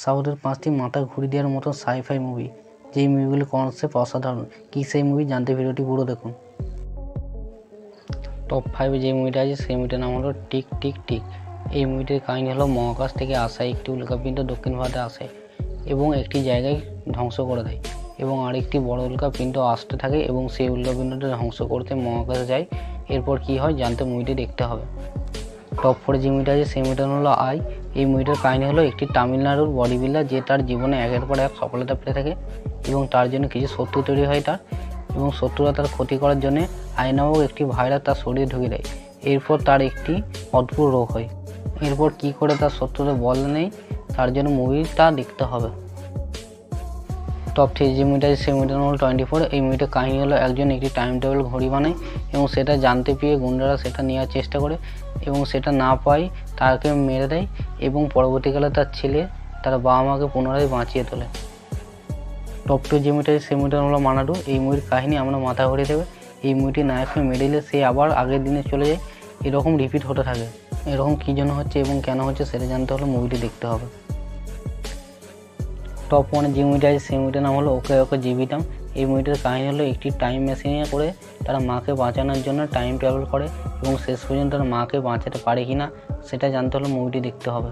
সাউথের 5টি মাথা ঘুরিয়ে দেওয়ার মতো সাই-ফাই মুভি, যেই মুভিগুলির কনসেপ্ট অসাধারণ। কী সেই মুভি জানতে ভিডিওটি পুরো দেখুন। টপ 5 যে মুভিটা আছে সেই মুভিটার নাম হলো টিক টিক টিক। এই মুভিটির কাহিনী হলো মহাকাশ থেকে আসা একটি উল্কাপিণ্ড দক্ষিণ ভারতে আসে এবং একটি জায়গায় ধ্বংস করে দেয়, এবং আরেকটি বড় উল্কাপিণ্ড আসতে থাকে এবং সেই উল্কাপিণ্ডটা ধ্বংস করতে মহাকাশে যায়। এরপর কি হয় জানতে মুভিটি দেখতে হবে। টপ 4 যে মুভিটা আছে সেই মুভিটার হলো আই। এই মুভিটার কাহিনী হলো একটি তামিলনাড়ুর বডি বিল্ডার যে তার জীবনে একের পর এক সফলতা পেতে থাকে এবং তার জন্য কিছু শত্রু তৈরি হয় তার, এবং শত্রুরা তার ক্ষতি করার জন্য আই নামক একটি ভাইরাস তার শরীরে ঢুকে দেয়। এরপর তার একটি অদ্ভুত রোগ হয়। এরপর কি করে তার শত্রুদের বলে নেই তার জন্য মুভিটা দেখতে হবে। টপ 3 যে মুভিটা আছে সেই মুভিটার নাম হলো 24। এই মুভিটার কাহিনী হলো একজন একটি টাইম টেবিল ঘড়ি বানায় এবং সেটা জানতে পেয়ে গুন্ডারা সেটা নেওয়ার চেষ্টা করে এবং সেটা না পায় তাকে মেরে দেয়, এবং পরবর্তীকালে তার ছেলে তার বাবা মাকে পুনরায় বাঁচিয়ে তোলে। টপ 2 যে মুভিটা আছে সেই মুভিটার হলো মানাডু। এই মুভির কাহিনী আমরা মাথা ঘুরিয়ে দেবে। এই মুভিটি নায়ককে মেরে দিলে সে আবার আগের দিনে চলে যায়, এরকম রিপিট হতে থাকে। এরকম কী জন্য হচ্ছে এবং কেন হচ্ছে সেটা জানতে হলে মুভিটি দেখতে হবে। টপ 1 যে মুভিটা আছে সেই মুভিটার নাম হলো ওকে ওকে জীবিতম। এই মুভিটার কাহিনী হলো একটি টাইম মেশিনে করে তারা মাকে বাঁচানোর জন্য টাইম ট্রাভেল করে এবং শেষ পর্যন্ত তার মাকে বাঁচাতে পারে কিনা সেটা জানতে হলে মুভিটি দেখতে হবে।